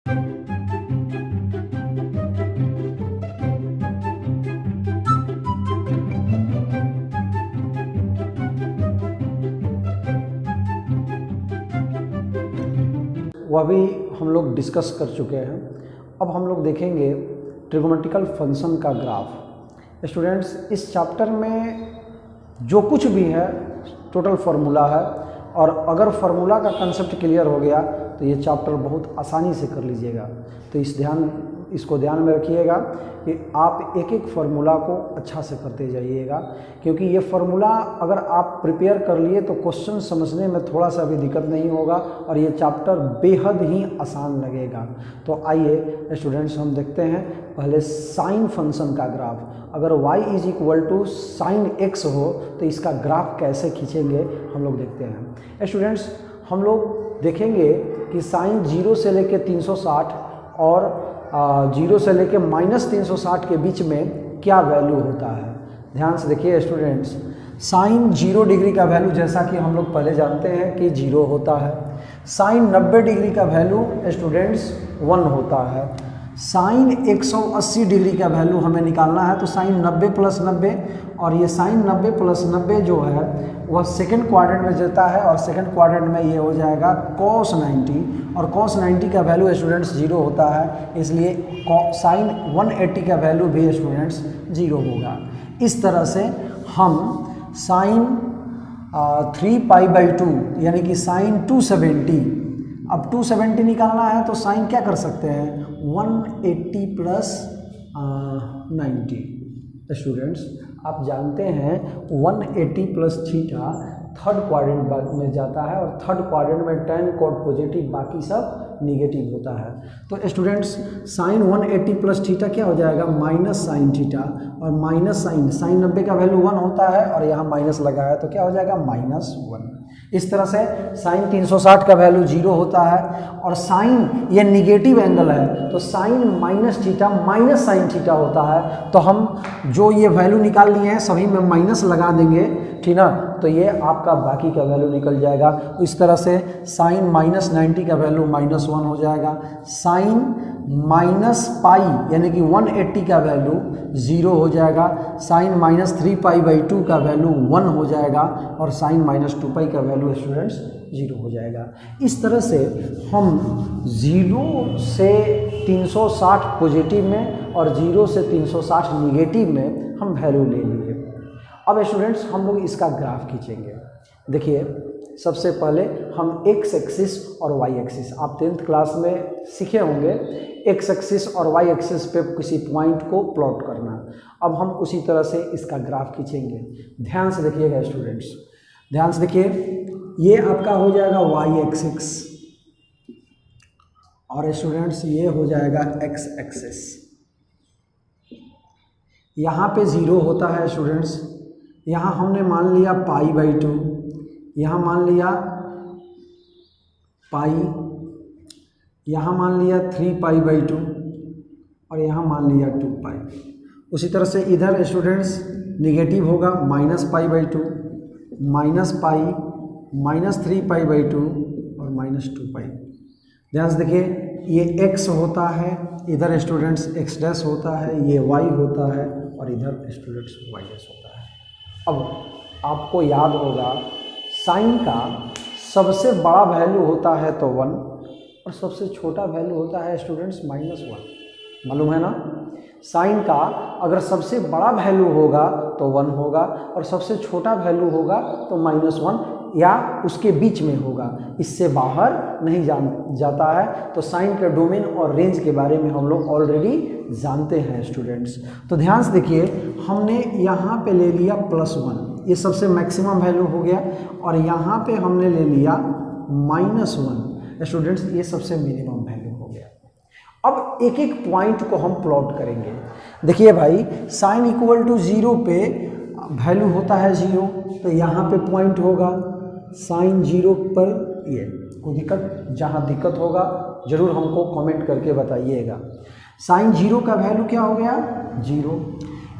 वह भी हम लोग डिस्कस कर चुके हैं। अब हम लोग देखेंगे ट्रिगोनोमेट्रिकल फंक्शन का ग्राफ। स्टूडेंट्स, इस चैप्टर में जो कुछ भी है टोटल फार्मूला है, और अगर फार्मूला का कंसेप्ट क्लियर हो गया तो ये चैप्टर बहुत आसानी से कर लीजिएगा। तो इसको ध्यान में रखिएगा कि आप एक एक फार्मूला को अच्छा से करते जाइएगा, क्योंकि ये फार्मूला अगर आप प्रिपेयर कर लिए तो क्वेश्चन समझने में थोड़ा सा भी दिक्कत नहीं होगा और ये चैप्टर बेहद ही आसान लगेगा। तो आइए स्टूडेंट्स, हम देखते हैं पहले साइन फंक्शन का ग्राफ। अगर y = sin x हो तो इसका ग्राफ कैसे खींचेंगे हम लोग देखते हैं। स्टूडेंट्स, हम लोग देखेंगे कि साइन 0 से लेके 360 और 0 से लेके -360 के बीच में क्या वैल्यू होता है। ध्यान से देखिए स्टूडेंट्स, साइन 0 डिग्री का वैल्यू जैसा कि हम लोग पहले जानते हैं कि 0 होता है। साइन 90 डिग्री का वैल्यू स्टूडेंट्स 1 होता है। साइन 180 डिग्री का वैल्यू हमें निकालना है, तो साइन 90 + 90, और ये साइन 90 + 90 जो है वह सेकंड क्वाड्रेंट में जाता है, और सेकंड क्वाड्रेंट में ये हो जाएगा cos 90, और cos 90 का वैल्यू स्टूडेंट्स 0 होता है, इसलिए साइन 180 का वैल्यू भी स्टूडेंट्स 0 होगा। इस तरह से हम साइन 3π/2 यानी कि साइन 270, अब 270 निकालना है तो साइन क्या कर सकते हैं 180 + 90। स्टूडेंट्स, आप जानते हैं 180 + थीटा थर्ड क्वाड्रेंट में जाता है, और थर्ड क्वाड्रेंट में tan कोड पॉजिटिव बाकी सब निगेटिव होता है। तो स्टूडेंट्स, साइन 180 + थीटा क्या हो जाएगा -sin थीटा, और माइनस साइन 90 का वैल्यू 1 होता है और यहाँ माइनस लगा है तो क्या हो जाएगा -1। इस तरह से साइन 360 का वैल्यू 0 होता है, और साइन ये निगेटिव एंगल है तो साइन -θ sin थीटा होता है। तो हम जो ये वैल्यू निकाल लिए हैं सभी में माइनस लगा देंगे, ठीक ना, तो ये आपका बाकी का वैल्यू निकल जाएगा। इस तरह से साइन -90 का वैल्यू -1 हो जाएगा। साइन -π यानी कि 180 का वैल्यू 0 हो जाएगा। साइन -3π/2 का वैल्यू 1 हो जाएगा, और साइन -2π का वैल्यू स्टूडेंट्स 0 हो जाएगा। इस तरह से हम 0 से 360 पॉजिटिव में और 0 से 360 निगेटिव में हम वैल्यू ले लिए। अब स्टूडेंट्स, हम लोग इसका ग्राफ खींचेंगे। देखिए, सबसे पहले हम x एक्सिस और y एक्सिस, आप 10th क्लास में सीखे होंगे x एक्सिस और y एक्सिस पे किसी पॉइंट को प्लॉट करना। अब हम उसी तरह से इसका ग्राफ खींचेंगे। ध्यान से देखिएगा स्टूडेंट्स, ध्यान से देखिए, ये आपका हो जाएगा y एक्सिस, और स्टूडेंट्स ये हो जाएगा x एक्सिस। यहाँ पे 0 होता है स्टूडेंट्स, यहाँ हमने मान लिया π/2, यहाँ मान लिया पाई, यहाँ मान लिया 3π/2, और यहाँ मान लिया 2π। उसी तरह से इधर स्टूडेंट्स निगेटिव होगा -π/2, -π, -3π/2 और -2π। ध्यान से देखिए, ये x होता है, इधर स्टूडेंट्स x' होता है, ये y होता है, और इधर स्टूडेंट्स y' होता है। अब आपको याद होगा साइन का सबसे बड़ा वैल्यू होता है तो 1, और सबसे छोटा वैल्यू होता है स्टूडेंट्स -1, मालूम है ना। साइन का अगर सबसे बड़ा वैल्यू होगा तो 1 होगा, और सबसे छोटा वैल्यू होगा तो -1 या उसके बीच में होगा, इससे बाहर नहीं जाता है। तो साइन के डोमेन और रेंज के बारे में हम लोग ऑलरेडी जानते हैं स्टूडेंट्स। तो ध्यान से देखिए, हमने यहाँ पे ले लिया +1, ये सबसे मैक्सिमम वैल्यू हो गया, और यहाँ पे हमने ले लिया -1 स्टूडेंट्स, ये सबसे मिनिमम वैल्यू हो गया। अब एक एक पॉइंट को हम प्लॉट करेंगे। देखिए भाई, साइन = 0 पे वैल्यू होता है 0, तो यहाँ पे पॉइंट होगा साइन 0 पर। ये कोई दिक्कत, जहाँ दिक्कत होगा जरूर हमको कमेंट करके बताइएगा। साइन 0 का वैल्यू क्या हो गया 0।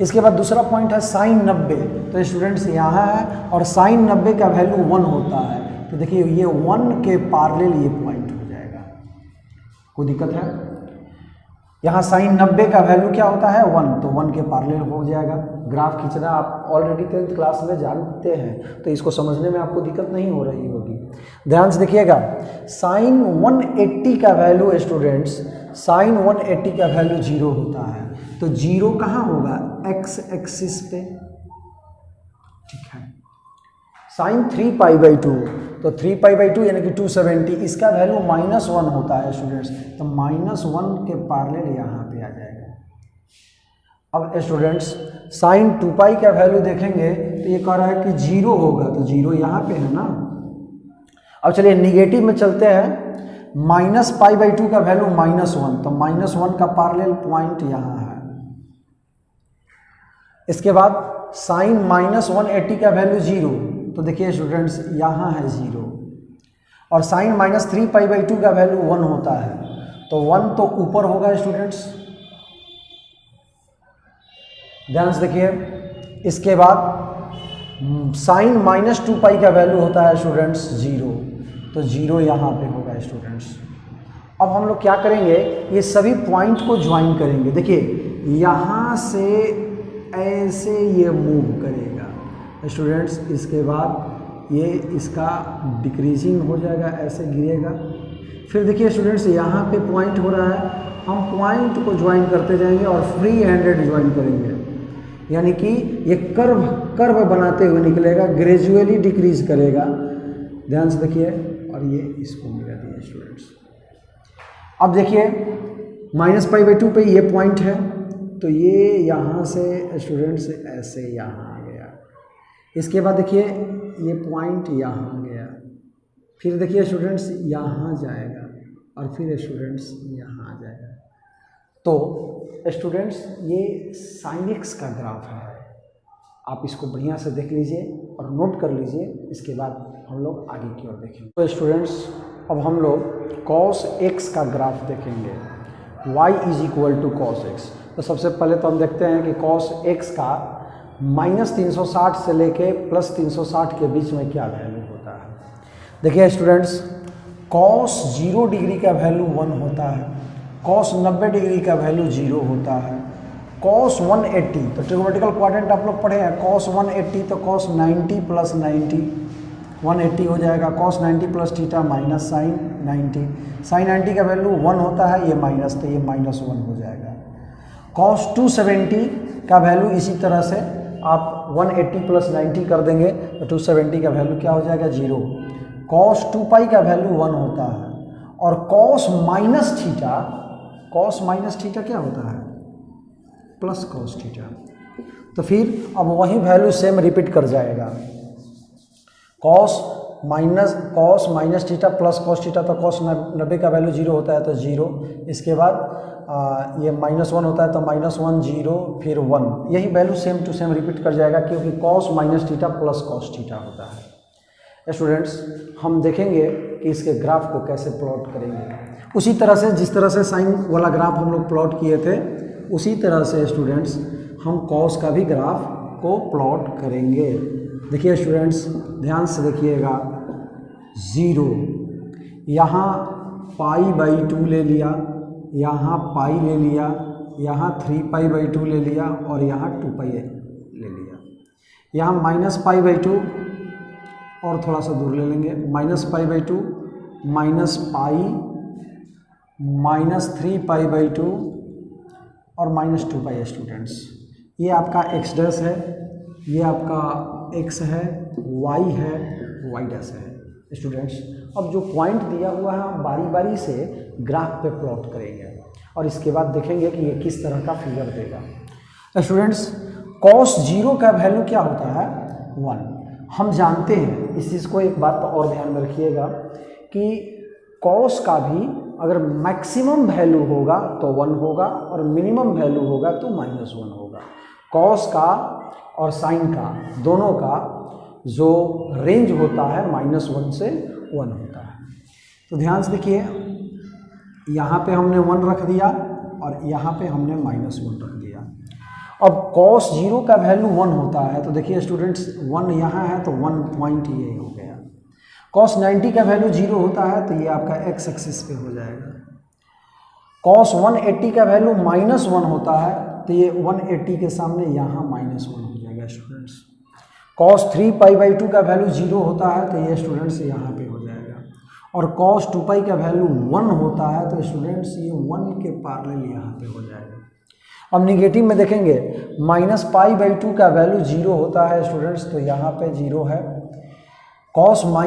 इसके बाद दूसरा पॉइंट है साइन 90, तो स्टूडेंट्स यहाँ है, और साइन 90 का वैल्यू 1 होता है। तो देखिए, ये 1 के पैरेलल ये पॉइंट हो जाएगा। कोई दिक्कत है? यहाँ साइन 90 का वैल्यू क्या होता है 1, तो 1 के पैरेलल हो जाएगा। ग्राफ खींचना आप ऑलरेडी 10th क्लास में जानते हैं, तो इसको समझने में आपको दिक्कत नहीं हो रही होगी। ध्यान से देखिएगा, साइन 180 का वैल्यू स्टूडेंट्स, साइन 180 का वैल्यू 0 होता है, तो 0 कहाँ होगा? एक्स एक्सिस पे, ठीक है। साइन 3π/2, तो 3π/2 यानी कि 270, इसका वैल्यू -1 होता है स्टूडेंट्स, तो -1 के पैरेलल यहाँ पे आ जाएगा। अब स्टूडेंट्स साइन 2π का वैल्यू देखेंगे तो ये कह रहा है कि 0 होगा, तो 0 यहाँ पे है ना। अब चलिए नेगेटिव में चलते हैं, -π/2 का वैल्यू -1, तो -1 का पैरेलल पॉइंट यहाँ है। इसके बाद साइन -180 का वैल्यू 0, तो देखिए स्टूडेंट्स यहाँ है 0, और साइन -3π/2 का वैल्यू 1 होता है, तो 1 तो ऊपर होगा स्टूडेंट्स। ध्यान से देखिए, इसके बाद साइन -2π का वैल्यू होता है स्टूडेंट्स 0, तो 0 यहाँ पे होगा स्टूडेंट्स। अब हम लोग क्या करेंगे, ये सभी पॉइंट को ज्वाइन करेंगे। देखिए यहाँ से ऐसे ये मूव करेगा स्टूडेंट्स, इसके बाद ये इसका डिक्रीजिंग हो जाएगा, ऐसे गिरेगा। फिर देखिए स्टूडेंट्स यहाँ पे पॉइंट हो रहा है, हम पॉइंट को ज्वाइन करते जाएंगे और फ्री हैंडेड ज्वाइन करेंगे, यानी कि ये कर्व बनाते हुए निकलेगा, ग्रेजुअली डिक्रीज करेगा। ध्यान से देखिए, और ये इसको मिला दिया स्टूडेंट्स। अब देखिए -π/2 पे ये पॉइंट है, तो ये यहाँ से स्टूडेंट्स ऐसे यहाँ आ गया। इसके बाद देखिए ये पॉइंट यहाँ आ गया, फिर देखिए स्टूडेंट्स यहाँ जाएगा, और फिर स्टूडेंट्स यहाँ आ जाएगा। तो स्टूडेंट्स ये साइन एक्स का ग्राफ है, आप इसको बढ़िया से देख लीजिए और नोट कर लीजिए, इसके बाद हम लोग आगे की ओर देखेंगे। तो स्टूडेंट्स अब हम लोग कॉस एक्स का ग्राफ देखेंगे, y = cos x। तो सबसे पहले तो हम देखते हैं कि cos x का -360 से लेके +360 के बीच में क्या वैल्यू होता है। देखिए स्टूडेंट्स, cos 0 डिग्री का वैल्यू 1 होता है, cos 90 डिग्री का वैल्यू 0 होता है, cos 180, तो ट्रिगोनोमेट्रिकल क्वाड्रेंट आप लोग पढ़े हैं, cos 180 तो cos 90 + 90 180 हो जाएगा, cos 90 + theta minus sine 90, sine 90 का वैल्यू 1 होता है, ये माइनस, तो ये -1 हो जाएगा। cos 270 का वैल्यू इसी तरह से आप 180 + 90 कर देंगे तो 270 का वैल्यू क्या हो जाएगा 0। cos 2π का वैल्यू 1 होता है, और cos -θ क्या होता है +cos θ। तो फिर अब वही वैल्यू सेम रिपीट कर जाएगा, cos -θ + cos θ, तो cos 90 का वैल्यू 0 होता है तो 0, इसके बाद ये -1 होता है तो -1 0 फिर 1, यही value same to same repeat कर जाएगा, क्योंकि cos -θ + cos θ होता है। स्टूडेंट्स हम देखेंगे कि इसके ग्राफ को कैसे प्लॉट करेंगे, उसी तरह से जिस तरह से साइन वाला ग्राफ हम लोग प्लॉट किए थे, उसी तरह से स्टूडेंट्स हम cos का भी ग्राफ को प्लॉट करेंगे। देखिए स्टूडेंट्स ध्यान से देखिएगा, 0 यहाँ π/2 ले लिया, यहाँ π ले लिया, यहाँ 3π/2 ले लिया, और यहाँ 2π ले लिया, यहाँ -π/2 और थोड़ा सा दूर ले लेंगे, -π/2 -π -3π/2 और -2π। स्टूडेंट्स ये आपका x डैश है, ये आपका x है, y है, y डैश है। स्टूडेंट्स अब जो पॉइंट दिया हुआ है हम बारी बारी से ग्राफ पे प्लॉट करेंगे, और इसके बाद देखेंगे कि ये किस तरह का फिगर देगा। स्टूडेंट्स cos 0 का वैल्यू क्या होता है 1, हम जानते हैं। इस चीज़ को एक बात और ध्यान में रखिएगा कि cos का भी अगर मैक्सिमम वैल्यू होगा तो 1 होगा, और मिनिमम वैल्यू होगा तो -1 होगा। cos का और साइन का दोनों का जो रेंज होता है -1 से 1 होता है। तो ध्यान से देखिए, यहाँ पे हमने 1 रख दिया और यहाँ पे हमने -1 रख दिया। अब cos 0 का वैल्यू 1 होता है, तो देखिए स्टूडेंट्स 1 यहाँ है तो 1 पॉइंट ये हो गया। cos 90 का वैल्यू 0 होता है, तो ये आपका x एक्सिस पे हो जाएगा। कॉस 180 का वैल्यू -1 होता है, तो ये 180 के सामने यहाँ -1 हो जाएगा स्टूडेंट्स। कॉस 3π/2 का वैल्यू 0 होता है, तो ये स्टूडेंट्स यहाँ पे हो जाएगा। और कॉस 2π का वैल्यू 1 होता है, तो स्टूडेंट्स ये 1 के पैरेलल यहाँ पे हो जाएगा। अब निगेटिव में देखेंगे, -π/2 का वैल्यू 0 होता है स्टूडेंट्स, तो यहाँ पे 0 है। कॉस -π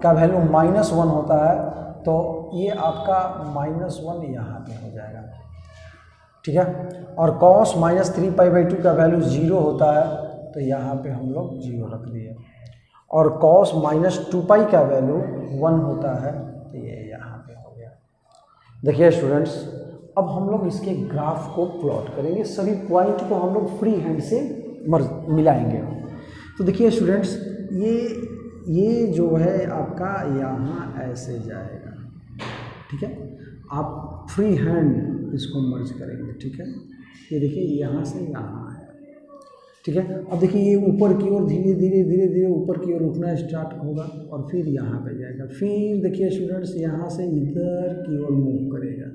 का वैल्यू -1 होता है, तो ये आपका -1 यहाँ पे हो जाएगा, ठीक है। और कॉस -3π/2 का वैल्यू 0 होता है, तो यहाँ पे हम लोग 0 रख दिए। और कॉस -2π का वैल्यू 1 होता है, तो ये यहाँ पे हो गया। देखिए स्टूडेंट्स, अब हम लोग इसके ग्राफ को प्लॉट करेंगे, सभी पॉइंट को हम लोग फ्री हैंड से मिलाएंगे। तो देखिए स्टूडेंट्स, ये जो है आपका यहाँ ऐसे जाएगा, ठीक है। आप फ्री हैंड इसको मर्ज करेंगे, ठीक है। ये देखिए यहाँ से यहाँ है, ठीक है। अब देखिए ये ऊपर की ओर धीरे धीरे ऊपर की ओर उठना स्टार्ट होगा और फिर यहाँ पे जाएगा। फिर देखिए स्टूडेंट्स, यहाँ से इधर की ओर मूव करेगा,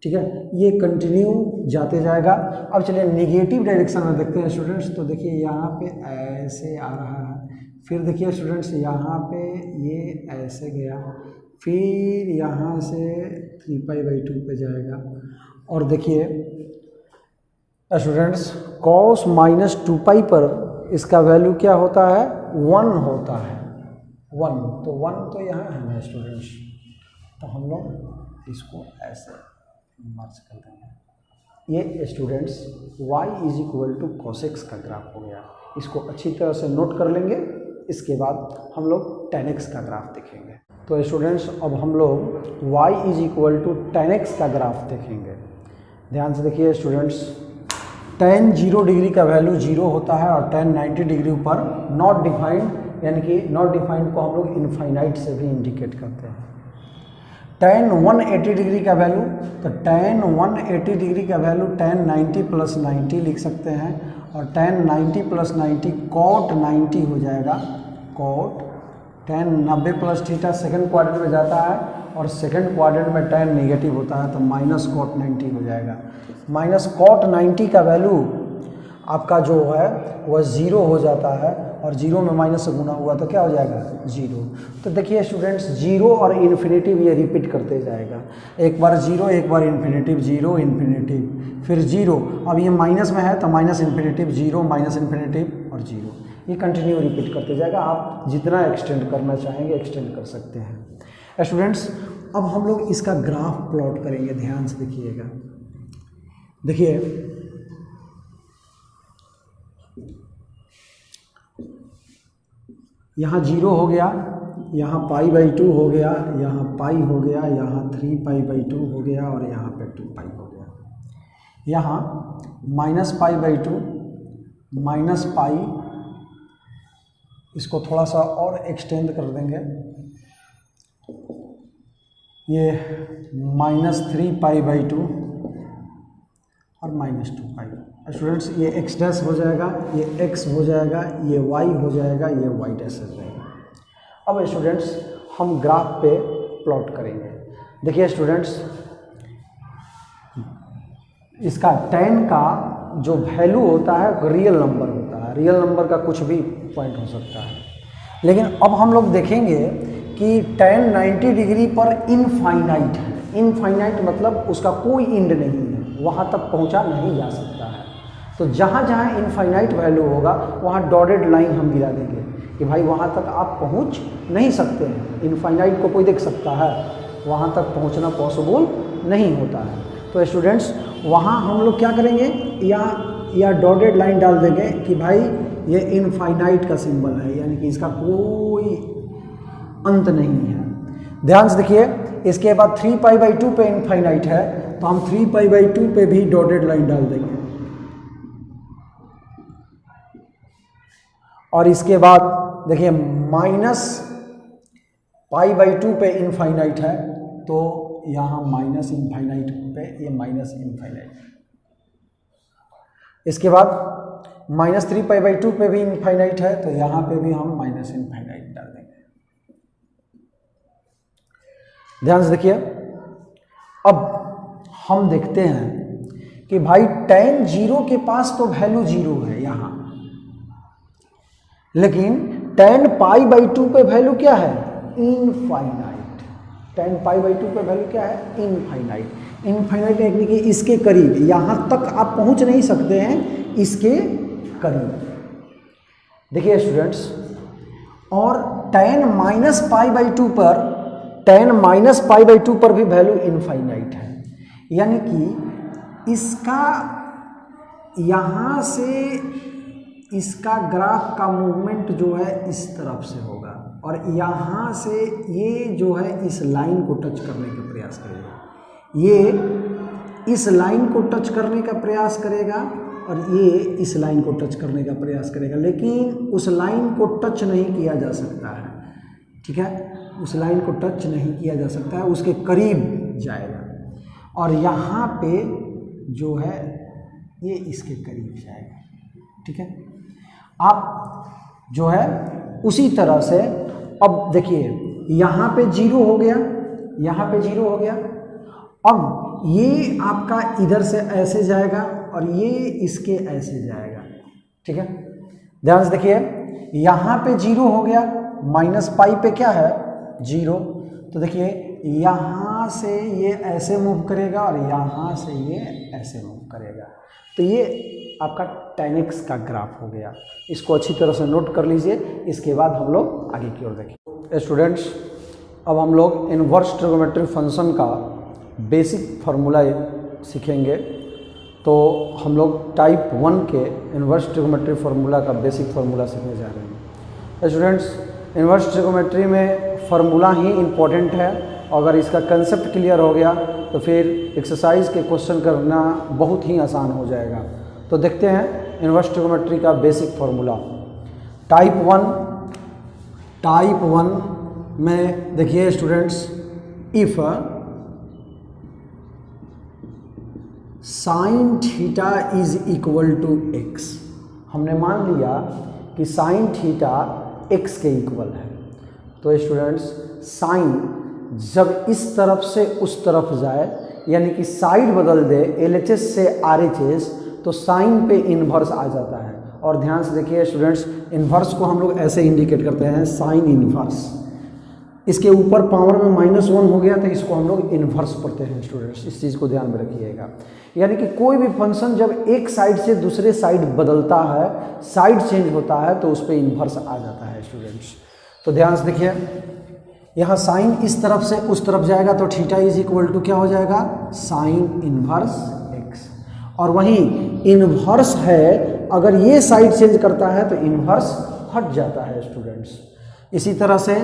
ठीक है। ये कंटिन्यू जाते जाएगा। अब चलिए निगेटिव डायरेक्शन में देखते हैं स्टूडेंट्स। तो देखिए यहाँ पे ऐसे आ रहा है, फिर देखिए स्टूडेंट्स यहाँ पे ये ऐसे गया, फिर यहाँ से 3π/2 पे जाएगा। और देखिए स्टूडेंट्स, कॉस -2π पर इसका वैल्यू क्या होता है, 1 होता है, 1। तो 1 तो यहाँ है ना स्टूडेंट्स, तो हम लोग इसको ऐसे मर्ज कर देंगे। ये स्टूडेंट्स y = cos x का ग्राफ हो गया। इसको अच्छी तरह से नोट कर लेंगे, इसके बाद हम लोग tan x का ग्राफ देखेंगे। तो स्टूडेंट्स, अब हम लोग y = tan x का ग्राफ देखेंगे। ध्यान से देखिए स्टूडेंट्स, tan 0 डिग्री का वैल्यू 0 होता है और tan 90 डिग्री ऊपर नॉट डिफाइंड, यानी कि नॉट डिफाइंड को हम लोग इनफाइनाइट से भी इंडिकेट करते हैं। tan 180 डिग्री का वैल्यू, तो tan 180 डिग्री का वैल्यू tan 90 + 90 लिख सकते हैं। और tan 90 + 90 cot 90 हो जाएगा, cot tan 90 + theta second quadrant में जाता है और सेकंड क्वाड्रेंट में tan नेगेटिव होता है, तो -cot 90 हो जाएगा। -cot 90 का वैल्यू आपका जो है वह 0 हो जाता है और 0 में माइनस से गुना हुआ तो क्या हो जाएगा, 0। तो देखिए स्टूडेंट्स, 0 और इन्फिनेटिव ये रिपीट करते जाएगा, एक बार 0 एक बार इन्फिनेटिव, 0 इन्फिनेटिव फिर 0। अब ये माइनस में है तो -इन्फिनेटिव 0 -इन्फिनेटिव और 0, ये कंटिन्यू रिपीट करते जाएगा। आप जितना एक्सटेंड करना चाहेंगे एक्सटेंड कर सकते हैं। स्टूडेंट्स, अब हम लोग इसका ग्राफ प्लॉट करेंगे, ध्यान से देखिएगा। देखिए यहाँ 0 हो गया, यहाँ π/2 हो गया, यहाँ पाई हो गया, यहाँ 3π/2 हो गया और यहाँ पे 2π हो गया। यहाँ -π/2 -π, इसको थोड़ा सा और एक्सटेंड कर देंगे, ये -3π/2 और -2π। स्टूडेंट्स, ये x डैश हो जाएगा, ये x हो जाएगा, ये y हो जाएगा, ये y डैश हो जाएगा। अब स्टूडेंट्स हम ग्राफ पे प्लॉट करेंगे। देखिए स्टूडेंट्स, इसका tan का जो वैल्यू होता है रियल नंबर होता है, रियल नंबर का कुछ भी पॉइंट हो सकता है। लेकिन अब हम लोग देखेंगे कि tan 90 डिग्री पर इनफाइनाइट है। इनफाइनाइट मतलब उसका कोई एंड नहीं है, वहाँ तक पहुँचा नहीं जा सकता है। तो जहाँ जहाँ इनफाइनाइट वैल्यू होगा वहाँ डॉटेड लाइन हम गिरा देंगे कि भाई वहाँ तक आप पहुँच नहीं सकते हैं। इनफाइनाइट को कोई देख सकता है, वहाँ तक पहुँचना पॉसिबल नहीं होता है। तो स्टूडेंट्स, वहाँ हम लोग क्या करेंगे, या डॉटेड लाइन डाल देंगे कि भाई ये इनफाइनाइट का सिंबल है, यानी कि इसका कोई अंत नहीं है। ध्यान से देखिए, इसके बाद 3π/2 पे इनफाइनाइट है, तो हम 3π/2 पे भी डॉटेड लाइन डाल देंगे। और इसके बाद देखिए -π/2 पे इनफाइनाइट है, तो यहाँ -इनफाइनाइट पे ये -इनफाइनाइट। इसके बाद -3π/2 पे भी इनफाइनाइट है, तो यहाँ पे भी हम -इनफाइनाइट डाल देंगे। ध्यान से देखिए, अब हम देखते हैं कि भाई tan 0 के पास तो वैल्यू 0 है यहाँ, लेकिन tan π/2 पे वैल्यू क्या है? इनफाइनाइट। tan π/2 पे वैल्यू क्या है? इनफाइनाइट। इनफाइनाइट यानी कि इसके करीब, यहाँ तक आप पहुँच नहीं सकते हैं, इसके करीब। देखिए स्टूडेंट्स, और tan -π/2 पर, tan -π/2 पर भी वैल्यू इनफाइनाइट है, यानी कि इसका यहाँ से इसका ग्राफ का मूवमेंट जो है इस तरफ से होगा, और यहाँ से ये जो है इस लाइन को टच करने का प्रयास करेगा, ये इस लाइन को टच करने का प्रयास करेगा, और ये इस लाइन को टच करने का प्रयास करेगा, लेकिन उस लाइन को टच नहीं किया जा सकता है। ठीक है, उस लाइन को टच नहीं किया जा सकता है, उसके करीब जाएगा, और यहाँ पे जो है ये इसके करीब जाएगा। ठीक है, आप जो है उसी तरह से, अब देखिए यहाँ पे 0 हो गया, यहाँ पे 0 हो गया, अब ये आपका इधर से ऐसे जाएगा और ये इसके ऐसे जाएगा। ठीक है, ध्यान से देखिए, यहाँ पे 0 हो गया, -π पे क्या है? 0। तो देखिए यहाँ से ये ऐसे मूव करेगा और यहाँ से ये ऐसे मूव करेगा, तो ये आपका tan x का ग्राफ हो गया। इसको अच्छी तरह से नोट कर लीजिए, इसके बाद हम लोग आगे की ओर देखें। स्टूडेंट्स, अब हम लोग इनवर्स ट्रिगोनोमेट्रिक फंक्शन का बेसिक फार्मूला सीखेंगे। तो हम लोग टाइप 1 के इनवर्स ट्रिगोनोमेट्रिक फार्मूला का बेसिक फार्मूला सीखने जा रहे हैं। स्टूडेंट्स, इनवर्स ट्रिगोनोमेट्री में फार्मूला ही इम्पोर्टेंट है, अगर इसका कंसेप्ट क्लियर हो गया तो फिर एक्सरसाइज के क्वेश्चन करना बहुत ही आसान हो जाएगा। तो देखते हैं इनवर्स ट्रिगोनोमेट्री का बेसिक फार्मूला। टाइप 1 में देखिए students, if sine theta is equal to x, हमने मान लिया कि साइन थीटा x के इक्वल है। तो स्टूडेंट्स, साइन जब इस तरफ से उस तरफ जाए, यानी कि साइड बदल दे LHS से RHS, तो साइन पे इन्वर्स आ जाता है। और ध्यान से देखिए स्टूडेंट्स, इन्वर्स को हम लोग ऐसे इंडिकेट करते हैं, साइन इन्वर्स। इसके ऊपर पावर में -1 हो गया तो इसको हम लोग इन्वर्स पढ़ते हैं स्टूडेंट्स, इस चीज़ को ध्यान में रखिएगा। यानी कि कोई भी फंक्शन जब एक साइड से दूसरे साइड बदलता है, साइड चेंज होता है, तो उस पर इन्वर्स आ जाता है स्टूडेंट्स। तो ध्यान से देखिए, यहाँ साइन इस तरफ से उस तरफ जाएगा तो थीटा इज इक्वल टू क्या हो जाएगा? Sign inverse x। और वहीं इन्वर्स है, अगर ये साइड चेंज करता है तो इन्वर्स हट जाता है स्टूडेंट्स। इसी तरह से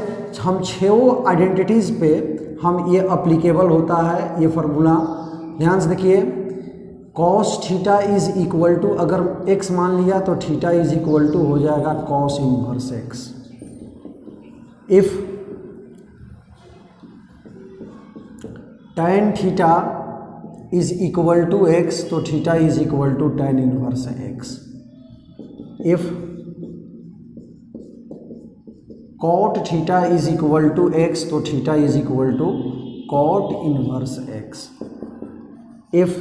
हम 6 आइडेंटिटीज़ पे हम ये अप्लीकेबल होता है ये फार्मूला। ध्यान से देखिए, cos theta is equal to, अगर x मान लिया तो थीटा इज इक्वल टू हो जाएगा cos inverse x। If tan theta is equal to x, तो theta is equal to tan inverse x। If cot theta is equal to x, तो theta is equal to cot inverse x। If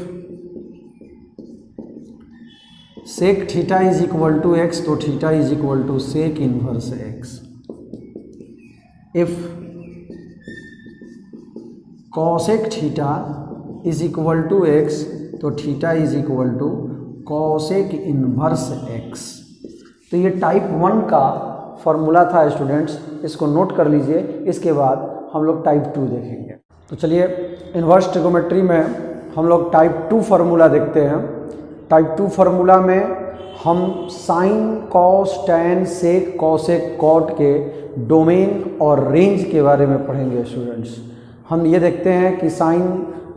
sec theta is equal to x, तो theta is equal to sec inverse x। If cosec theta is equal to x, तो theta is equal to cosec inverse x। तो ये type 1 का formula था students, इसको note कर लीजिए। इसके बाद हम लोग टाइप 2 देखेंगे। तो चलिए, इनवर्स ट्रिगोनोमेट्री में हम लोग टाइप 2 फार्मूला देखते हैं। टाइप 2 फार्मूला में हम साइन, कॉस, टैन, सेक, कॉसेक, कॉट के डोमेन और रेंज के बारे में पढ़ेंगे स्टूडेंट्स। हम ये देखते हैं कि साइन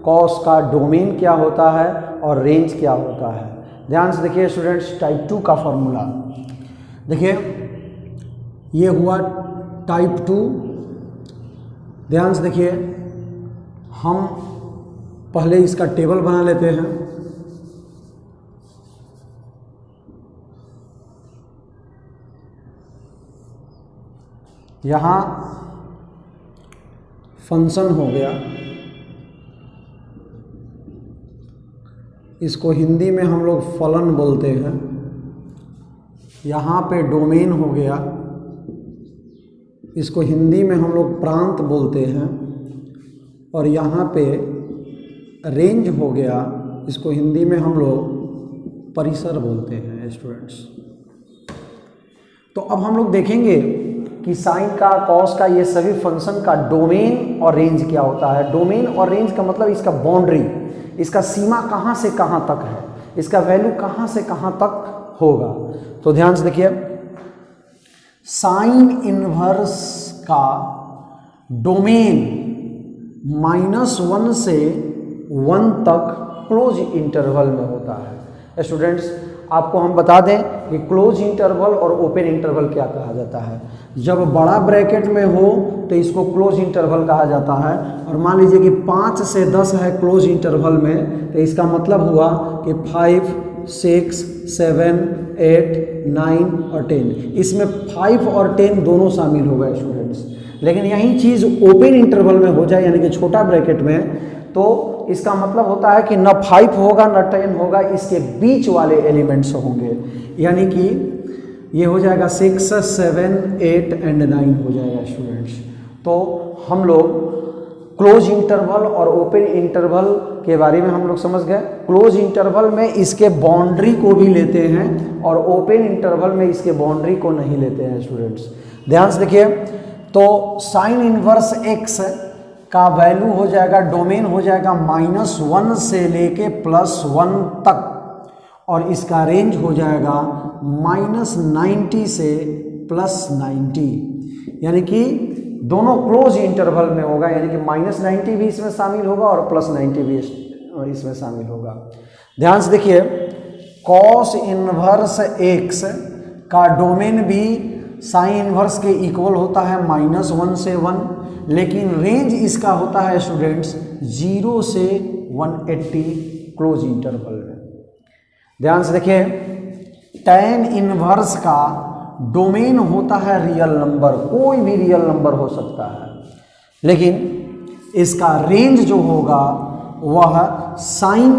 कॉस का डोमेन क्या होता है और रेंज क्या होता है। ध्यान से देखिए स्टूडेंट्स, टाइप 2 का फॉर्मूला देखिए, ये हुआ टाइप 2। ध्यान से देखिए, हम पहले इसका टेबल बना लेते हैं। यहाँ फंक्शन हो गया, इसको हिंदी में हम लोग फलन बोलते हैं। यहाँ पे डोमेन हो गया, इसको हिंदी में हम लोग प्रांत बोलते हैं। और यहाँ पे रेंज हो गया, इसको हिंदी में हम लोग परिसर बोलते हैं स्टूडेंट्स। तो अब हम लोग देखेंगे कि साइन का, कॉस का, ये सभी फंक्शन का डोमेन और रेंज क्या होता है। डोमेन और रेंज का मतलब इसका बाउंड्री, इसका सीमा कहाँ से कहाँ तक है, इसका वैल्यू कहाँ से कहाँ तक होगा। तो ध्यान से देखिए, साइन इनवर्स का डोमेन -1 से 1 तक क्लोज इंटरवल में होता है। स्टूडेंट्स आपको हम बता दें कि क्लोज इंटरवल और ओपन इंटरवल क्या कहा जाता है। जब बड़ा ब्रैकेट में हो तो इसको क्लोज इंटरवल कहा जाता है। और मान लीजिए कि 5 से 10 है क्लोज इंटरवल में, तो इसका मतलब हुआ कि 5, 6, 7, 8, 9 और 10, इसमें 5 और 10 दोनों शामिल हो गए स्टूडेंट्स। लेकिन यही चीज़ ओपन इंटरवल में हो जाए, यानी कि छोटा ब्रैकेट में, तो इसका मतलब होता है कि न 5 होगा न 10 होगा, इसके बीच वाले एलिमेंट्स होंगे। यानी कि ये हो जाएगा 6, 7, 8 एंड 9 हो जाएगा स्टूडेंट्स। तो हम लोग क्लोज इंटरवल और ओपन इंटरवल के बारे में हम लोग समझ गए। क्लोज इंटरवल में इसके बाउंड्री को भी लेते हैं और ओपन इंटरवल में इसके बाउंड्री को नहीं लेते हैं स्टूडेंट्स। ध्यान से देखिए, तो साइन इनवर्स x का वैल्यू हो जाएगा, डोमेन हो जाएगा -1 से लेके +1 तक, और इसका रेंज हो जाएगा -90 से +90, यानी कि दोनों क्लोज इंटरवल में होगा। यानी कि -90 भी इसमें शामिल होगा और +90 भी इसमें शामिल होगा। ध्यान से देखिए, कॉस इनवर्स x का डोमेन भी साइन इनवर्स के इक्वल होता है -1 से 1, लेकिन रेंज इसका होता है स्टूडेंट्स 0 से 180 क्लोज इंटरवल में। ध्यान से देखिए, tan इनवर्स का डोमेन होता है रियल नंबर, कोई भी रियल नंबर हो सकता है, लेकिन इसका रेंज जो होगा वह साइन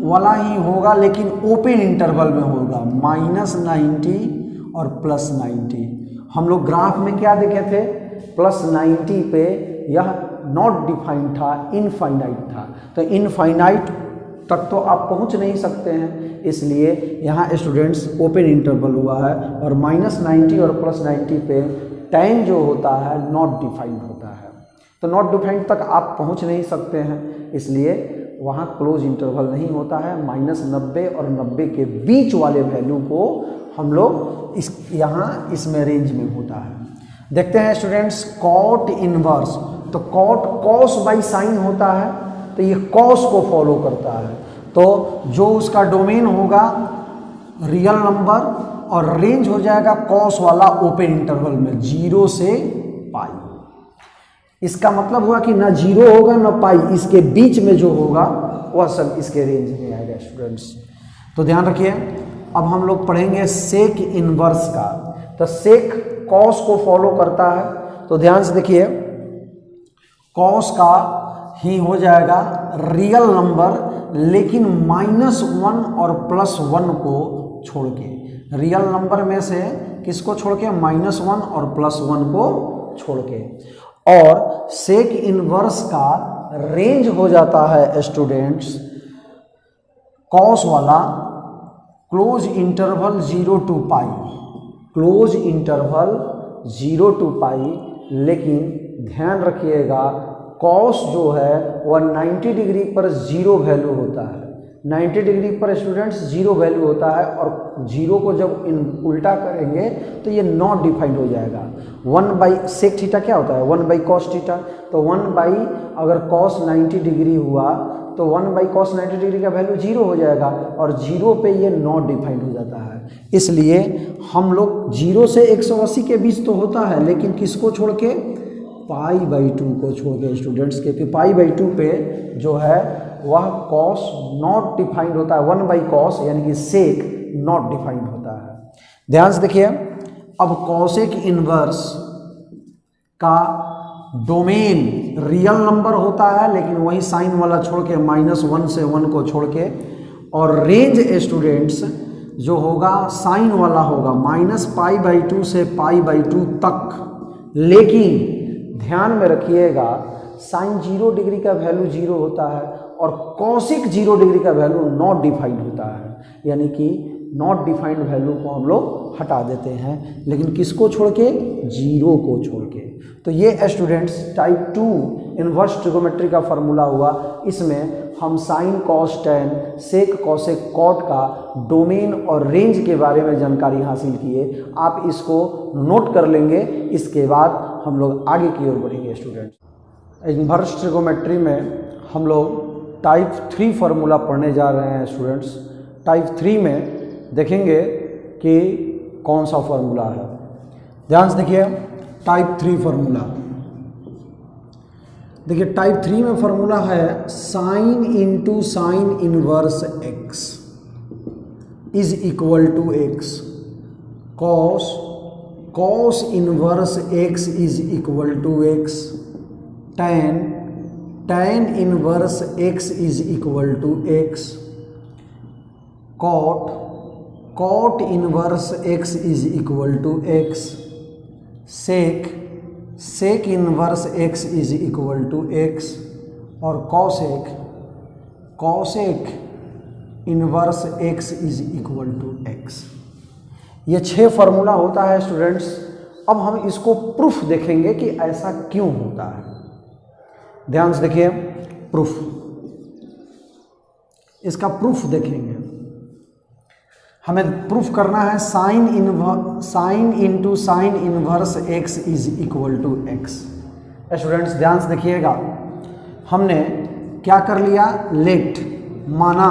वाला ही होगा, लेकिन ओपन इंटरवल में होगा, -90 और +90। हम लोग ग्राफ में क्या देखे थे, +90 पे यह नॉट डिफाइंड था, इनफाइनाइट था। तो इनफाइनाइट तक तो आप पहुंच नहीं सकते हैं, इसलिए यहाँ स्टूडेंट्स ओपन इंटरवल हुआ है। और -90 और +90 पे टाइम जो होता है नॉट डिफाइंड होता है। तो नॉट डिफाइंड तक आप पहुंच नहीं सकते हैं, इसलिए वहाँ क्लोज इंटरवल नहीं होता है। -90 और 90 के बीच वाले वैल्यू को हम लोग यहाँ इसमें रेंज में होता है। देखते हैं स्टूडेंट्स, कॉट इनवर्स, तो कॉट कॉस बाई साइन होता है, तो ये कॉस को फॉलो करता है। तो जो उसका डोमेन होगा रियल नंबर और रेंज हो जाएगा कॉस वाला ओपन इंटरवल में 0 से पाई। इसका मतलब हुआ कि ना 0 होगा ना पाई, इसके बीच में जो होगा वह सब इसके रेंज में आएगा स्टूडेंट्स। तो ध्यान रखिए, अब हम लोग पढ़ेंगे सेक इनवर्स का। तो सेक कॉस को फॉलो करता है, तो ध्यान से देखिए, कॉस का ही हो जाएगा रियल नंबर, लेकिन -1 और +1 को छोड़ के। रियल नंबर में से किसको छोड़ के, -1 और +1 को छोड़ के। और सेक इनवर्स का रेंज हो जाता है स्टूडेंट्स कॉस वाला close interval 0 to pi, close interval 0 to पाई। लेकिन ध्यान रखिएगा, कॉस जो है वह 90 डिग्री पर 0 वैल्यू होता है। 90 डिग्री पर स्टूडेंट्स 0 वैल्यू होता है, और 0 को जब उल्टा करेंगे तो ये नॉट डिफाइंड हो जाएगा। 1/सेक थीटा क्या होता है, 1/कॉस थीटा। तो 1/ अगर कॉस 90 डिग्री हुआ तो 1/cos 90 डिग्री का वैल्यू 0 हो जाएगा, और 0 पे ये नॉट डिफाइंड हो जाता है। इसलिए हम लोग 0 से 180 के बीच तो होता है, लेकिन किसको छोड़ के, π/2 को छोड़ के स्टूडेंट्स, क्योंकि π/2 पे जो है वह कॉस नॉट डिफाइंड होता है, 1/cos यानी कि सेक नॉट डिफाइंड होता है। ध्यान से देखिए, अब कॉसेक इनवर्स का डोमेन रियल नंबर होता है, लेकिन वही साइन वाला छोड़ के -1 से 1 को छोड़ के, और रेंज स्टूडेंट्स जो होगा साइन वाला होगा -π/2 से π/2 तक। लेकिन ध्यान में रखिएगा साइन 0 डिग्री का वैल्यू 0 होता है और कॉसिक 0 डिग्री का वैल्यू नॉट डिफाइंड होता है, यानी कि नॉट डिफाइंड वैल्यू को हम लोग हटा देते हैं, लेकिन किसको छोड़ के? 0 को छोड़ के। तो ये स्टूडेंट्स टाइप 2 इन्वर्स ट्रिगोमेट्री का फॉर्मूला हुआ। इसमें हम sine cos tan sec cosec cot का डोमेन और रेंज के बारे में जानकारी हासिल किए। आप इसको नोट कर लेंगे, इसके बाद हम लोग आगे की ओर बढ़ेंगे स्टूडेंट्स। इन्वर्स ट्रिगोमेट्री में हम लोग टाइप 3 फार्मूला पढ़ने जा रहे हैं स्टूडेंट्स। टाइप 3 में देखेंगे कि कौन सा फार्मूला है। ध्यान से देखिए टाइप 3 फार्मूला। देखिए टाइप 3 में फार्मूला है sine into sine inverse x is equal to x, cos cos inverse x is equal to x, tan tan inverse x is equal to x, cot cot inverse x is equal to x, sec sec inverse x is equal to x, और cosec cosec inverse x is equal to x. ये 6 formula होता है students. अब हम इसको proof देखेंगे कि ऐसा क्यों होता है। ध्यान से देखिए प्रूफ, इसका प्रूफ देखेंगे। हमें प्रूफ करना है sine into sine inverse x is equal to x. Students ध्यान से देखिएगा, हमने क्या कर लिया? लेट माना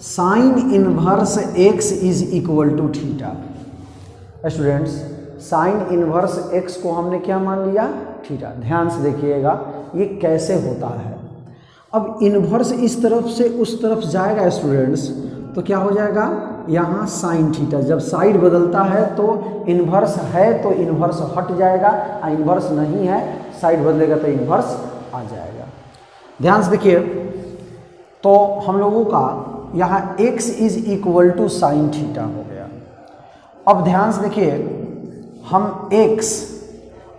sine inverse x is equal to theta. Students sine inverse x को हमने क्या मान लिया? थीटा। ध्यान से देखिएगा ये कैसे होता है। अब इनवर्स इस तरफ से उस तरफ जाएगा स्टूडेंट्स, तो क्या हो जाएगा? यहाँ साइन थीटा। जब साइड बदलता है तो इनवर्स है तो इनवर्स हट जाएगा, और इनवर्स नहीं है साइड बदलेगा तो इनवर्स आ जाएगा। ध्यान से देखिए, तो हम लोगों का यहाँ x is equal to sine theta हो गया। अब ध्यान से देखिए, हम x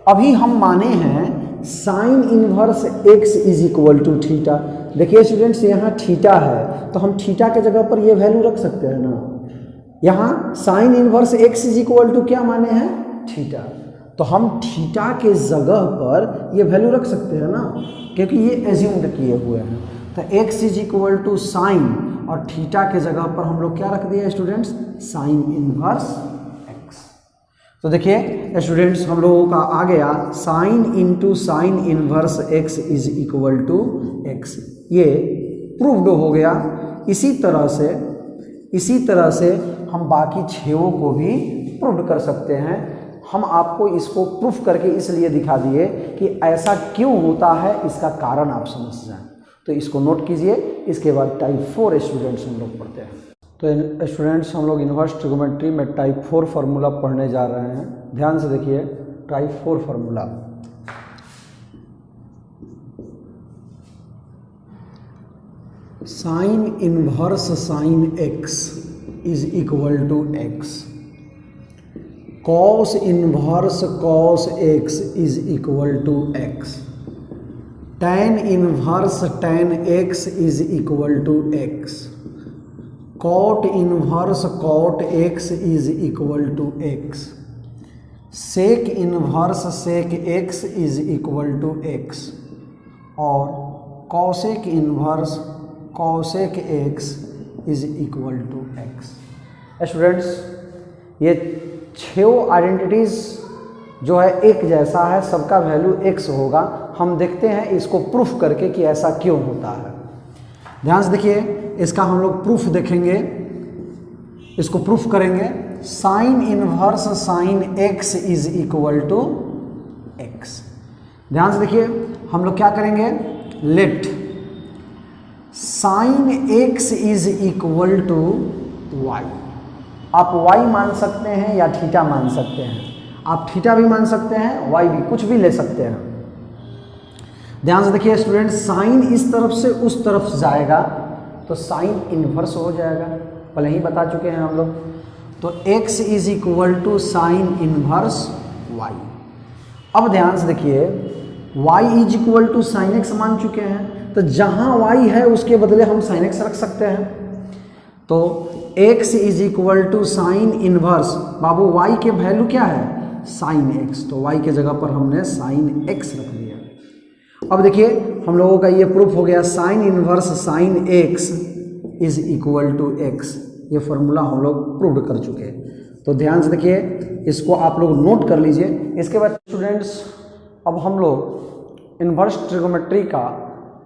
अभी हम माने हैं sine inverse x is equal to theta. देखिए स्टूडेंट्स यहाँ थीटा है तो हम थीटा के जगह पर ये वैल्यू रख सकते हैं ना। यहाँ sine inverse x is equal to क्या माने हैं? थीटा। तो हम थीटा के जगह पर ये वैल्यू रख सकते हैं ना, क्योंकि ये एज्यूम्ड किए हुए हैं। तो x is equal to sine और थीटा के जगह पर हम लोग क्या रख दिया स्टूडेंट्स? Sine inverse x। तो देखिए स्टूडेंट्स हम लोगों का आ गया sine into sine inverse x is equal to x। ये प्रूव्ड हो गया। इसी तरह से हम बाकी 6 को भी प्रूव कर सकते हैं। हम आपको इसको प्रूफ करके इसलिए दिखा दिए कि ऐसा क्यों होता है, इसका कारण आप समझ जाएं। तो इसको नोट कीजिए। इसके बाद टाइप 4 स्टूडेंट्स हम लोग पढ़ते हैं। तो स्टूडेंट्स हम लोग इन्वर्स ट्रिगोमेट्री में टाइप 4 फार्मूला पढ़ने जा रहे हैं। ध्यान से देखिए type 4 formula. Sine inverse sine x is equal to x, cos inverse cos x is equal to x, tan inverse tan x is equal to x, cot inverse cot x is equal to x, sec inverse sec x is equal to x, और cosec inverse cosec x is equal to x। Students ये 6 identities जो है एक जैसा है, सबका value x होगा। हम देखते हैं इसको प्रूफ करके कि ऐसा क्यों होता है। ध्यान से देखिए, इसका हम लोग प्रूफ देखेंगे, इसको प्रूफ करेंगे। Sine inverse sine x is equal to x। ध्यान से देखिए, हम लोग क्या करेंगे? Let sine x is equal to y। आप y मान सकते हैं या थीटा मान सकते हैं। आप थीटा भी मान सकते हैं, y भी, कुछ भी ले सकते हैं। ध्यान से देखिए स्टूडेंट, साइन इस तरफ से उस तरफ जाएगा तो साइन इन्वर्स हो जाएगा, पहले ही बता चुके हैं हम लोग। तो x is equal to sine inverse y। अब ध्यान से देखिए, y is equal to sine x मान चुके हैं, तो जहाँ y है उसके बदले हम साइन x रख सकते हैं। तो x is equal to sine inverse, बाबू y के वैल्यू क्या है, साइन x, तो y के जगह पर हमने साइन x रख दिया। अब देखिए हम लोगों का ये प्रूफ हो गया, sine inverse sine x is equal to x, ये फॉर्मूला हम लोग प्रूव कर चुके हैं। तो ध्यान से देखिए, इसको आप लोग नोट कर लीजिए। इसके बाद स्टूडेंट्स अब हम लोग इन्वर्स ट्रिगोमेट्री का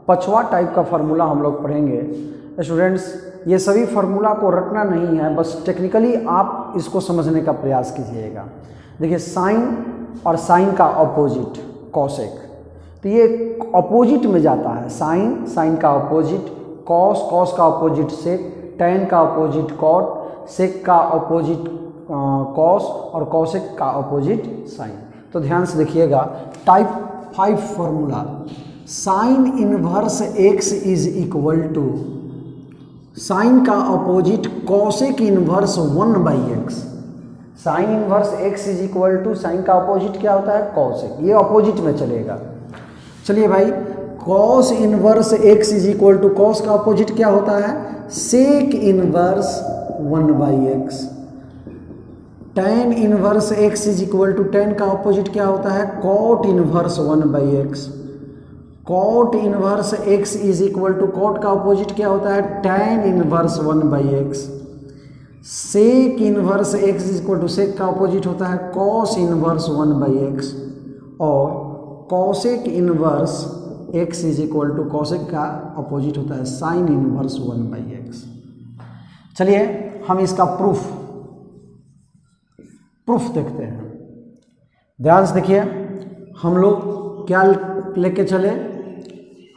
5वां टाइप का फार्मूला हम लोग पढ़ेंगे। स्टूडेंट्स ये सभी फार्मूला को रटना नहीं है, बस टेक्निकली आप इसको समझने का प्रयास कीजिएगा। देखिए साइन और साइन का अपोजिट कॉसेक, तो ये अपोजिट में जाता है, साइन साइन का अपोजिट, कॉस कॉस का अपोजिट सेक, टेन का अपोजिट कॉट, सेक का अपोजिट कॉस और कॉसेक का अपोजिट साइन। तो ध्यान से देखिएगा, type 5 formula, sine inverse x is equal to sine का opposite cosec inverse 1/x। Sine inverse x is equal to sine का अपोजिट क्या होता है, कॉसेक, ये अपोजिट में चलेगा। चलिए भाई, cos inverse x is equal to, cos का अपोजिट क्या होता है, sec inverse 1/x। Tan inverse x is equal to, tan का अपोजिट क्या होता है, cot inverse 1/x। Cot inverse x is equal to, cot का अपोजिट क्या होता है, tan inverse 1/x। Sec inverse x is equal to, sec का opposite होता है कॉस इनवर्स 1/x। और cosec inverse x is equal to, cosec का opposite होता है साइन इनवर्स 1/x। चलिए हम इसका प्रूफ देखते हैं। ध्यान से देखिए, हम लोग क्या लेके चले,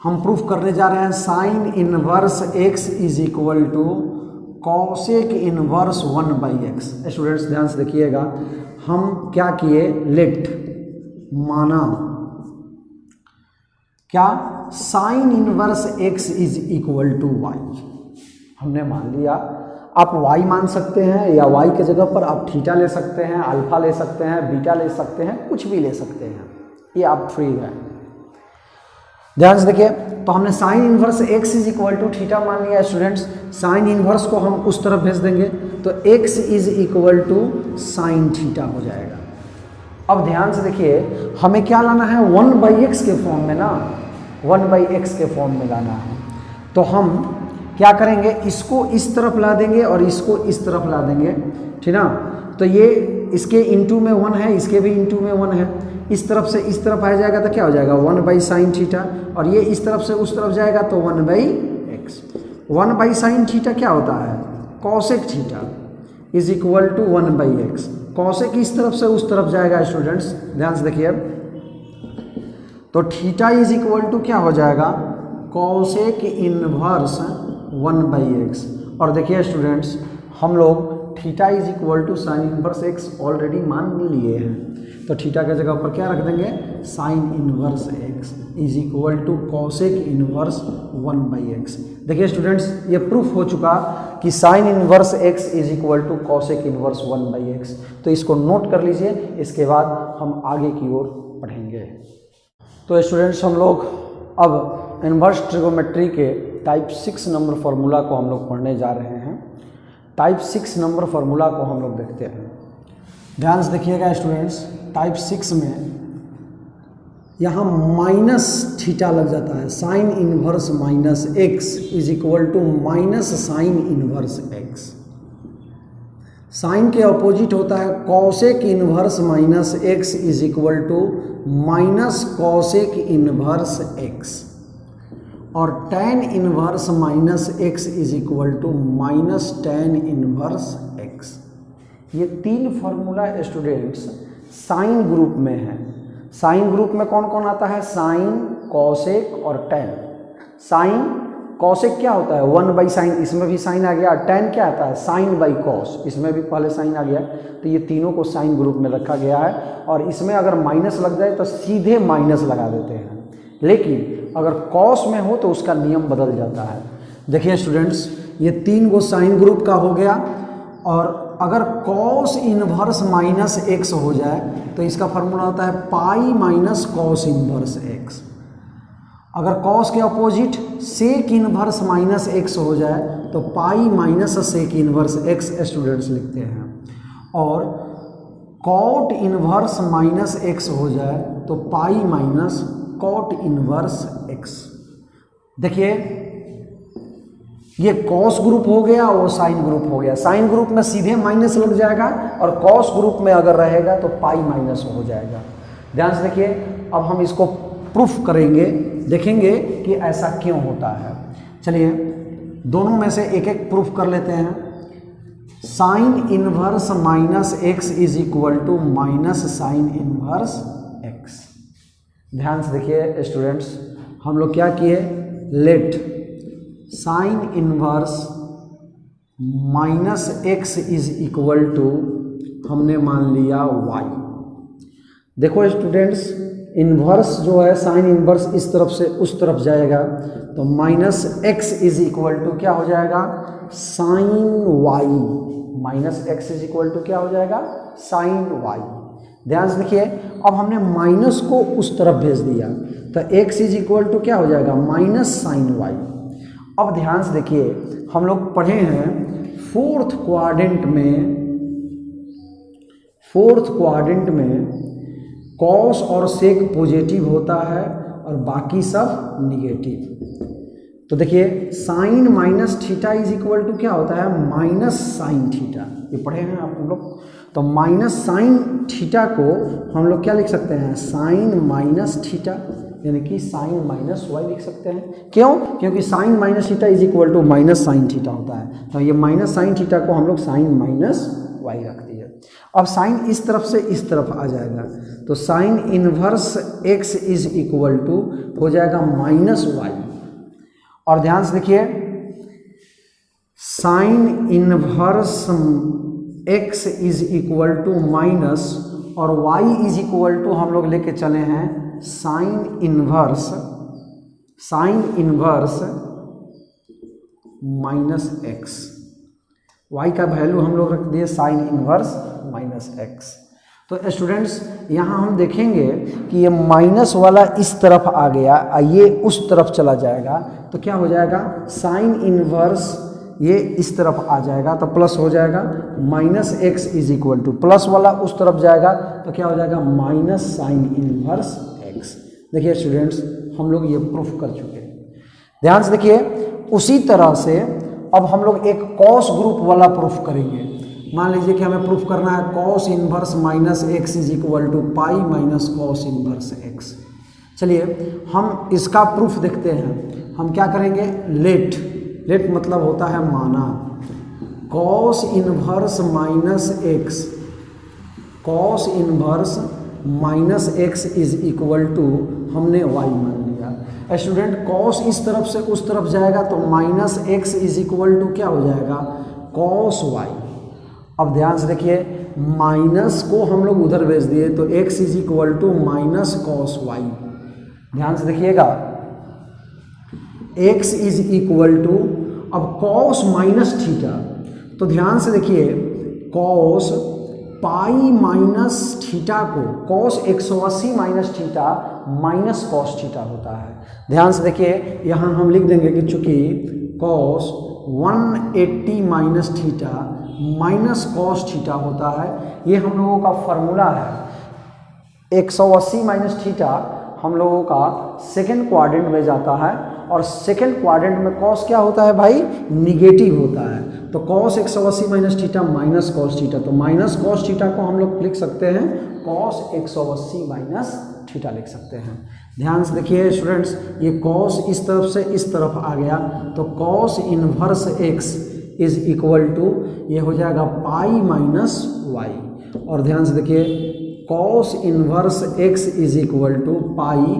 हम प्रूफ करने जा रहे हैं sine inverse x is equal to cosec inverse 1/x। Students ध्यान से देखिएगा, हम क्या किए, लेट माना क्या, sine inverse x is equal to y, हमने मान लिया। आप y मान सकते हैं या y के जगह पर आप थीटा ले सकते हैं, अल्फा ले सकते हैं, बीटा ले सकते हैं, कुछ भी ले सकते हैं, ये आप फ्री हैं। ध्यान से देखिए, तो हमने sine inverse x is equal to theta मान लिया। स्टूडेंट्स साइन इनवर्स को हम उस तरफ भेज देंगे तो x is equal to sine theta हो जाएगा। अब ध्यान से देखिए, हमें क्या लाना है, 1/x के फॉर्म में ना, 1/x के फॉर्म में लाना है। तो हम क्या करेंगे, इसको इस तरफ ला देंगे और इसको इस तरफ ला देंगे, ठीक ना। तो ये इसके इंटू में 1 है, इसके भी इंटू में 1 है, इस तरफ से इस तरफ आ जाएगा तो क्या हो जाएगा, 1/sin थीटा, और ये इस तरफ से उस तरफ जाएगा तो 1/x। 1/sin थीटा क्या होता है, cosec theta is equal to 1/x। Cosec इस तरफ से उस तरफ जाएगा। स्टूडेंट्स ध्यान से देखिए, तो थीटा इज इक्वल टू क्या हो जाएगा, कॉसेक इनवर्स 1/x। और देखिए स्टूडेंट्स, हम लोग theta is equal to sine inverse x already मान लिए हैं, तो थीटा के जगह पर क्या रख देंगे, sine inverse x is equal to cosec inverse 1/x। देखिए स्टूडेंट्स, ये प्रूफ हो चुका कि sine inverse x is equal to cosec inverse 1/x। तो इसको नोट कर लीजिए, इसके बाद हम आगे की ओर पढ़ेंगे। तो स्टूडेंट्स हम लोग अब इन्वर्स ट्रिगोमेट्री के टाइप 6 नंबर फार्मूला को हम लोग पढ़ने जा रहे हैं। टाइप 6 नंबर फार्मूला को हम लोग देखते हैं। ध्यान से देखिएगा स्टूडेंट्स, टाइप 6 में यहाँ माइनस थीटा लग जाता है, sine inverse minus x is equal to minus sine inverse x। साइन के अपोजिट होता है cosec inverse minus x is equal to minus cosec inverse x। और tan inverse minus x is equal to minus tan inverse x। ये 3 formula students sign group में है। Sign group में कौन कौन आता है, साइन, कॉसेक और tan। साइन कॉसेक क्या होता है, 1/sin, इसमें भी साइन आ गया। tan क्या आता है, sin/cos, इसमें भी पहले साइन आ गया। तो ये तीनों को साइन ग्रुप में रखा गया है। और इसमें अगर माइनस लग जाए तो सीधे माइनस लगा देते हैं, लेकिन अगर कॉस में हो तो उसका नियम बदल जाता है। देखिए स्टूडेंट्स, ये 3 गो साइन ग्रुप का हो गया, और अगर कॉस इनवर्स माइनस एक्स हो जाए तो इसका फार्मूला होता है pi minus cos inverse x. अगर कॉस के opposite sec inverse minus x हो जाए तो pi minus sec inverse x students लिखते हैं, और कॉट इनवर्स माइनस एक्स हो जाए तो pi minus cot inverse x. देखिए ये कॉस ग्रुप हो गया और साइन ग्रुप हो गया। साइन ग्रुप में सीधे माइनस लग जाएगा, और कॉस ग्रुप में अगर रहेगा तो पाई माइनस हो जाएगा। ध्यान से देखिए, अब हम इसको प्रूफ करेंगे, देखेंगे कि ऐसा क्यों होता है। चलिए दोनों में से एक एक प्रूफ कर लेते हैं। Sine inverse minus x is equal to minus sine inverse x. ध्यान से देखिए स्टूडेंट्स, हम लोग क्या किए, let sine inverse minus x is equal to हमने मान लिया वाई। देखो स्टूडेंट्स, इन्वर्स जो है साइन इन्वर्स इस तरफ से उस तरफ जाएगा, तो minus x is equal to क्या हो जाएगा, sine y. Minus x is equal to क्या हो जाएगा, साइन वाई। ध्यान से देखिए, अब हमने माइनस को उस तरफ भेज दिया तो एक्स इज इक्वल टू क्या हो जाएगा, माइनस साइन वाई। अब ध्यान से देखिए, हम लोग पढ़े हैं फोर्थ क्वाड्रेंट में कॉस और सेक पॉजिटिव होता है और बाकी सब निगेटिव। तो देखिए sine minus theta is equal to क्या होता है, माइनस साइन थीटा। ये पढ़े हैं आप लोग। तो माइनस साइन थीटा को हम लोग क्या लिख सकते हैं, साइन माइनस थीटा, यानी कि साइन माइनस वाई लिख सकते हैं। क्यों, क्योंकि sine minus theta is equal to minus sine theta होता है। तो ये माइनस साइन थीटा को हम लोग साइन माइनस वाई रख दिए। अब साइन इस तरफ से इस तरफ आ जाएगा, तो sine inverse x is equal to हो जाएगा माइनस वाई। और ध्यान से देखिए, sine inverse x is equal to minus और वाई इज इक्वल टू हम लोग लेके चले हैं sine inverse minus x. Y का वैल्यू हम लोग रख दिए साइन इनवर्स माइनस एक्स। तो स्टूडेंट्स यहाँ हम देखेंगे कि ये माइनस वाला इस तरफ आ गया, ये उस तरफ चला जाएगा, तो क्या हो जाएगा, साइन इनवर्स ये इस तरफ आ जाएगा तो प्लस हो जाएगा minus x is equal to, plus वाला उस तरफ जाएगा तो क्या हो जाएगा, माइनस साइन इनवर्स एक्स। देखिए स्टूडेंट्स, हम लोग ये प्रूफ कर चुके हैं। ध्यान से देखिए, उसी तरह से अब हम लोग एक कॉस ग्रुप वाला प्रूफ करेंगे। मान लीजिए कि हमें प्रूफ करना है cos inverse minus x is equal to pi minus cos inverse x. चलिए हम इसका प्रूफ देखते हैं। हम क्या करेंगे, लेट मतलब होता है माना, cos inverse minus x, cos inverse minus x is equal to हमने वाई मान लिया। स्टूडेंट कॉस इस तरफ से उस तरफ जाएगा तो minus x is equal to क्या हो जाएगा, कॉस वाई। अब ध्यान से देखिए, माइनस को हम लोग उधर भेज दिए तो x is equal to minus cos y. ध्यान से देखिएगा, x इज इक्वल टू अब कॉस माइनस थीटा, तो ध्यान से देखिए कॉस पाई माइनस थीटा को cos 180 minus theta minus cos theta होता है। ध्यान से देखिए, यहाँ हम लिख देंगे कि चूंकि cos 180 minus theta minus cos theta होता है, ये हम लोगों का फॉर्मूला है। 180 माइनस थीटा हम लोगों का सेकेंड क्वाड्रेंट में जाता है, और सेकेंड क्वाड्रेंट में कॉस क्या होता है भाई, निगेटिव होता है। तो cos 180 minus theta minus cos theta, तो माइनस कॉस थीटा को हम लोग लिख सकते हैं कॉस 180 माइनस थीटा लिख सकते हैं। ध्यान से देखिए स्टूडेंट्स, ये कॉस इस तरफ से इस तरफ आ गया तो cos inverse x is equal to ये हो जाएगा पाई माइनस वाई। और ध्यान से देखिए, cos inverse x is equal to pi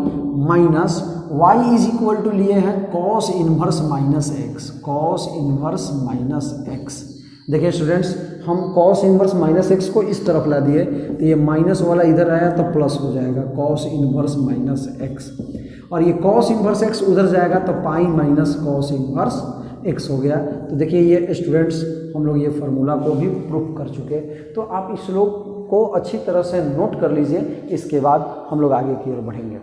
minus y is equal to लिए हैं cos inverse minus x, cos inverse minus x. देखिए स्टूडेंट्स, हम कॉस इनवर्स माइनस एक्स को इस तरफ ला दिए तो ये माइनस वाला इधर आया तो प्लस हो जाएगा कॉस इनवर्स माइनस एक्स, और ये कॉस इनवर्स एक्स उधर जाएगा तो pi minus cos inverse x हो गया। तो देखिए ये स्टूडेंट्स हम लोग ये फार्मूला को भी प्रूफ कर चुके। तो आप इस श्लोक को अच्छी तरह से नोट कर लीजिए, इसके बाद हम लोग आगे की ओर बढ़ेंगे।